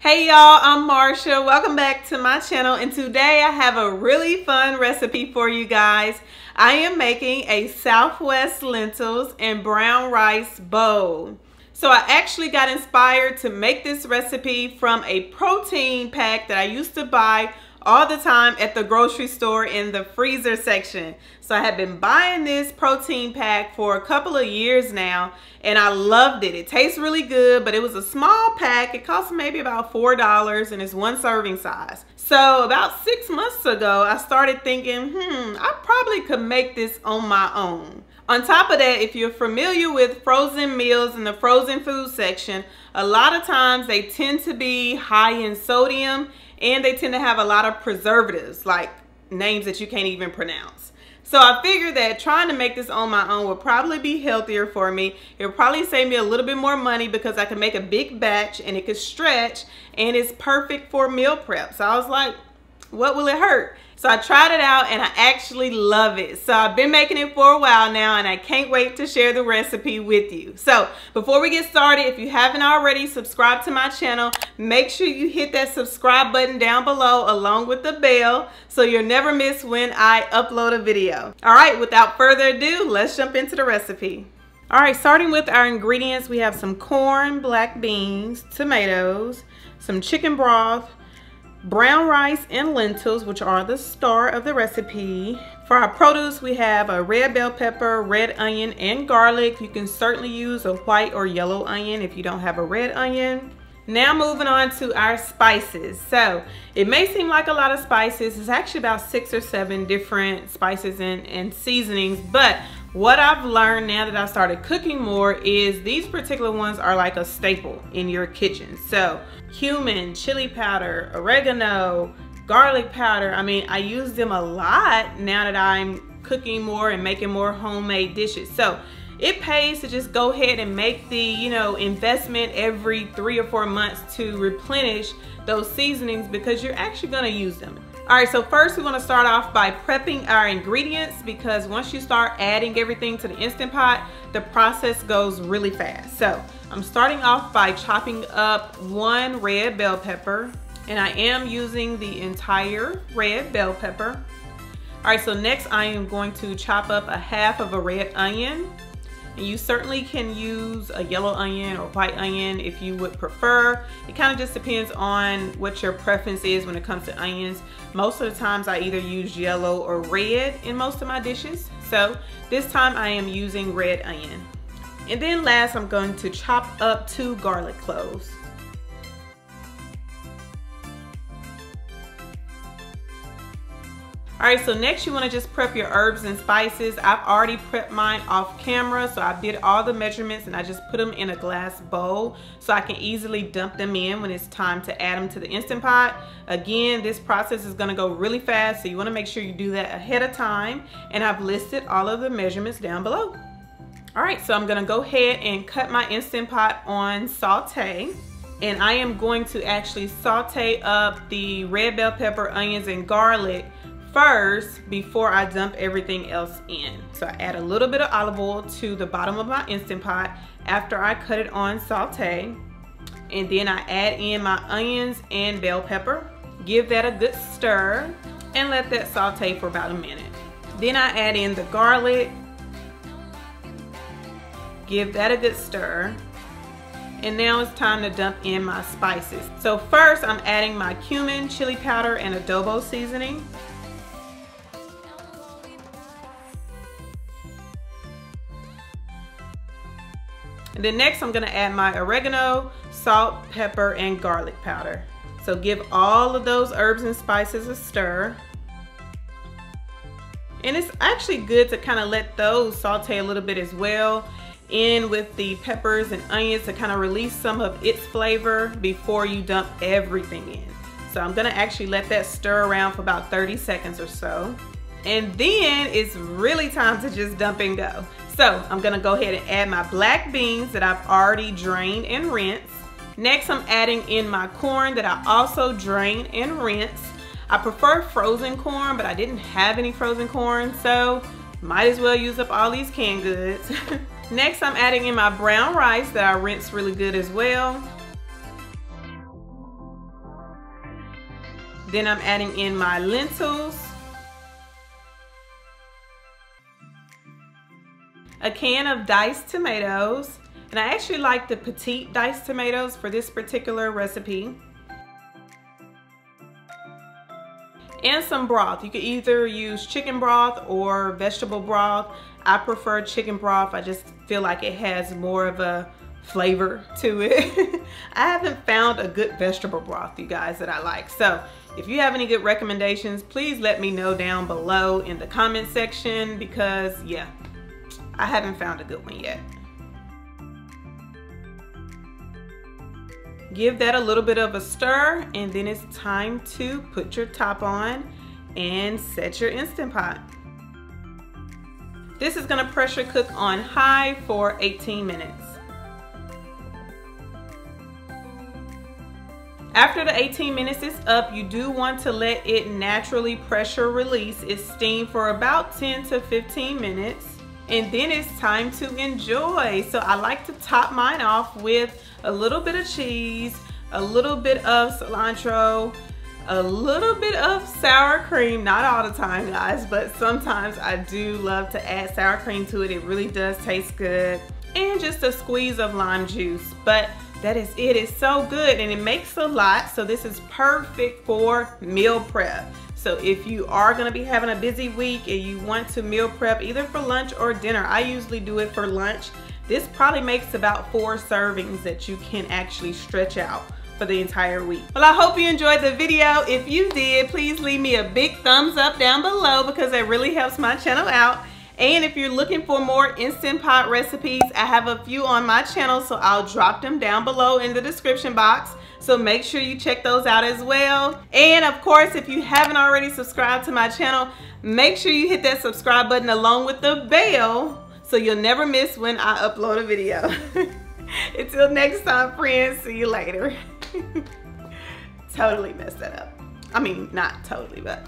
Hey y'all, I'm Marsha. Welcome back to my channel, and today I have a really fun recipe for you guys. I am making a Southwest lentils and brown rice bowl. So I actually got inspired to make this recipe from a protein pack that I used to buy all the time at the grocery store in the freezer section. So I have been buying this protein pack for a couple of years now, and I loved it. It tastes really good, but it was a small pack. It cost maybe about $4, and it's one serving size. So about 6 months ago, I started thinking, I probably could make this on my own. On top of that, if you're familiar with frozen meals in the frozen food section, a lot of times they tend to be high in sodium, and they tend to have a lot of preservatives, like names that you can't even pronounce. So I figured that trying to make this on my own would probably be healthier for me. It would probably save me a little bit more money because I can make a big batch and it could stretch, and it's perfect for meal prep. So I was like, what will it hurt? So I tried it out and I actually love it. So I've been making it for a while now, and I can't wait to share the recipe with you. So before we get started, if you haven't already subscribed to my channel, make sure you hit that subscribe button down below along with the bell so you'll never miss when I upload a video. All right, without further ado, let's jump into the recipe. All right, starting with our ingredients, we have some corn, black beans, tomatoes, some chicken broth, brown rice and lentils, which are the star of the recipe. For our produce, we have a red bell pepper, red onion, and garlic. You can certainly use a white or yellow onion if you don't have a red onion. Now moving on to our spices. So it may seem like a lot of spices. It's actually about 6 or 7 different spices and seasonings, but what I've learned now that I've started cooking more is these particular ones are like a staple in your kitchen. So cumin, chili powder, oregano, garlic powder. I mean, I use them a lot now that I'm cooking more and making more homemade dishes. So it pays to just go ahead and make the, investment every 3 or 4 months to replenish those seasonings, because you're actually gonna use them. All right, so first we want to start off by prepping our ingredients, because once you start adding everything to the Instant Pot, the process goes really fast. So I'm starting off by chopping up 1 red bell pepper, and I am using the entire red bell pepper. All right, so next I am going to chop up a half of a red onion. And you certainly can use a yellow onion or white onion if you would prefer. It kind of just depends on what your preference is when it comes to onions. Most of the times I either use yellow or red in most of my dishes. So this time I am using red onion. And then last, I'm going to chop up 2 garlic cloves. All right, so next you want to just prep your herbs and spices. I've already prepped mine off camera, so I did all the measurements and I just put them in a glass bowl so I can easily dump them in when it's time to add them to the Instant Pot. Again, this process is going to go really fast, so you want to make sure you do that ahead of time, and I've listed all of the measurements down below. All right, so I'm going to go ahead and cut my Instant Pot on saute. And I am going to actually saute up the red bell pepper, onions, and garlic first before I dump everything else in. So I add a little bit of olive oil to the bottom of my Instant Pot after I cut it on saute, and then I add in my onions and bell pepper, give that a good stir, and let that saute for about a minute. Then I add in the garlic, give that a good stir, and now it's time to dump in my spices. So first I'm adding my cumin, chili powder, and adobo seasoning. And then next I'm gonna add my oregano, salt, pepper, and garlic powder. So give all of those herbs and spices a stir. And it's actually good to kind of let those saute a little bit as well in with the peppers and onions to kind of release some of its flavor before you dump everything in. So I'm gonna actually let that stir around for about 30 seconds or so. And then it's really time to just dump and go. So I'm gonna go ahead and add my black beans that I've already drained and rinsed. Next, I'm adding in my corn that I also drained and rinsed. I prefer frozen corn, but I didn't have any frozen corn, so might as well use up all these canned goods. Next, I'm adding in my brown rice that I rinsed really good as well. Then I'm adding in my lentils, a can of diced tomatoes, and I actually like the petite diced tomatoes for this particular recipe, and some broth. You could either use chicken broth or vegetable broth. I prefer chicken broth. I just feel like it has more of a flavor to it. I haven't found a good vegetable broth, you guys, that I like. So if you have any good recommendations, please let me know down below in the comment section, because yeah, I haven't found a good one yet. Give that a little bit of a stir, and then it's time to put your top on and set your Instant Pot. This is gonna pressure cook on high for 18 minutes. After the 18 minutes is up, you do want to let it naturally pressure release its steam for about 10 to 15 minutes. And then it's time to enjoy. So I like to top mine off with a little bit of cheese, a little bit of cilantro, a little bit of sour cream. Not all the time, guys, but sometimes I do love to add sour cream to it. It really does taste good. And just a squeeze of lime juice. But that is it. It's so good, and it makes a lot. So this is perfect for meal prep. So if you are gonna be having a busy week and you want to meal prep either for lunch or dinner, I usually do it for lunch. This probably makes about 4 servings that you can actually stretch out for the entire week. Well, I hope you enjoyed the video. If you did, please leave me a big thumbs up down below, because that really helps my channel out. And if you're looking for more Instant Pot recipes, I have a few on my channel, so I'll drop them down below in the description box. So make sure you check those out as well. And of course, if you haven't already subscribed to my channel, make sure you hit that subscribe button along with the bell so you'll never miss when I upload a video. Until next time, friends, see you later. Totally messed that up. I mean, not totally, but